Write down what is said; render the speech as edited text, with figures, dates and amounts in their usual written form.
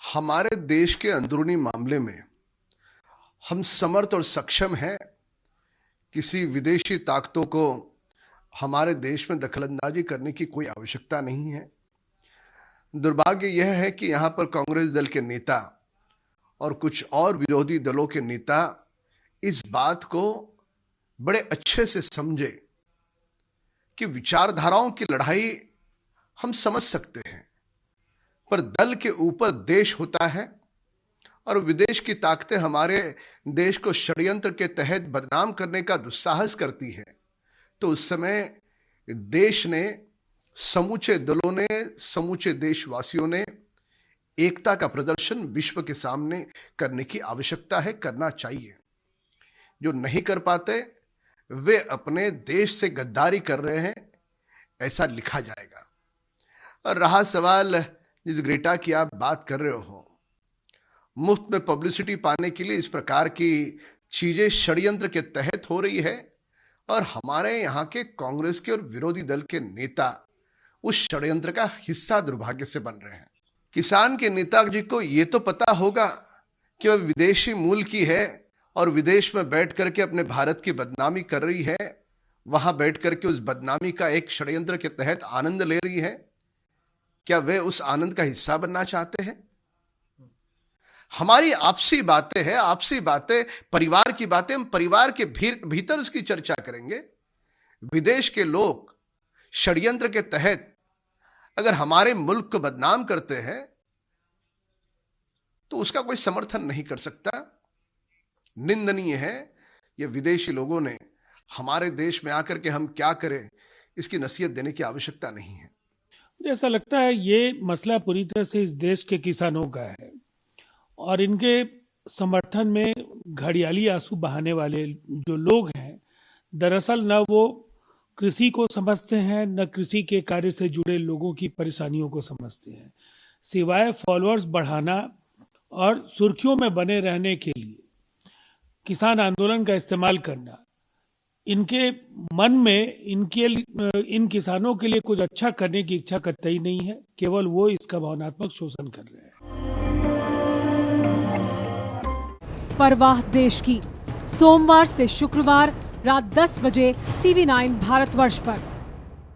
हमारे देश के अंदरूनी मामले में हम समर्थ और सक्षम हैं। किसी विदेशी ताकतों को हमारे देश में दखलंदाजी करने की कोई आवश्यकता नहीं है। दुर्भाग्य यह है कि यहाँ पर कांग्रेस दल के नेता और कुछ और विरोधी दलों के नेता इस बात को बड़े अच्छे से समझे कि विचारधाराओं की लड़ाई हम समझ सकते हैं, पर दल के ऊपर देश होता है और विदेश की ताकतें हमारे देश को षड्यंत्र के तहत बदनाम करने का दुस्साहस करती है। तो उस समय देश ने, समूचे दलों ने, समूचे देशवासियों ने एकता का प्रदर्शन विश्व के सामने करने की आवश्यकता है, करना चाहिए। जो नहीं कर पाते वे अपने देश से गद्दारी कर रहे हैं, ऐसा लिखा जाएगा। और रहा सवाल जिस ग्रेटा की आप बात कर रहे हो, मुफ्त में पब्लिसिटी पाने के लिए इस प्रकार की चीजें षड्यंत्र के तहत हो रही है और हमारे यहाँ के कांग्रेस के और विरोधी दल के नेता उस षड्यंत्र का हिस्सा दुर्भाग्य से बन रहे हैं। किसान के नेताजी को ये तो पता होगा कि वह विदेशी मूल की है और विदेश में बैठ करके अपने भारत की बदनामी कर रही है, वहां बैठ करके उस बदनामी का एक षड्यंत्र के तहत आनंद ले रही है। क्या वे उस आनंद का हिस्सा बनना चाहते हैं? हमारी आपसी बातें हैं, आपसी बातें, परिवार की बातें, हम परिवार के भीतर उसकी चर्चा करेंगे। विदेश के लोग षड्यंत्र के तहत अगर हमारे मुल्क को बदनाम करते हैं तो उसका कोई समर्थन नहीं कर सकता। निंदनीय है। ये विदेशी लोगों ने हमारे देश में आकर के हम क्या करें, इसकी नसीहत देने की आवश्यकता नहीं है। मुझे ऐसा लगता है ये मसला पूरी तरह से इस देश के किसानों का है और इनके समर्थन में घड़ियाली आंसू बहाने वाले जो लोग हैं, दरअसल न वो कृषि को समझते हैं, न कृषि के कार्य से जुड़े लोगों की परेशानियों को समझते हैं। सिवाय फॉलोअर्स बढ़ाना और सुर्खियों में बने रहने के लिए किसान आंदोलन का इस्तेमाल करना, इनके मन में इन किसानों के लिए कुछ अच्छा करने की इच्छा कतई नहीं है। केवल वो इसका भावनात्मक शोषण कर रहे हैं। परवाह देश की, सोमवार से शुक्रवार रात 10 बजे TV9 भारतवर्ष पर।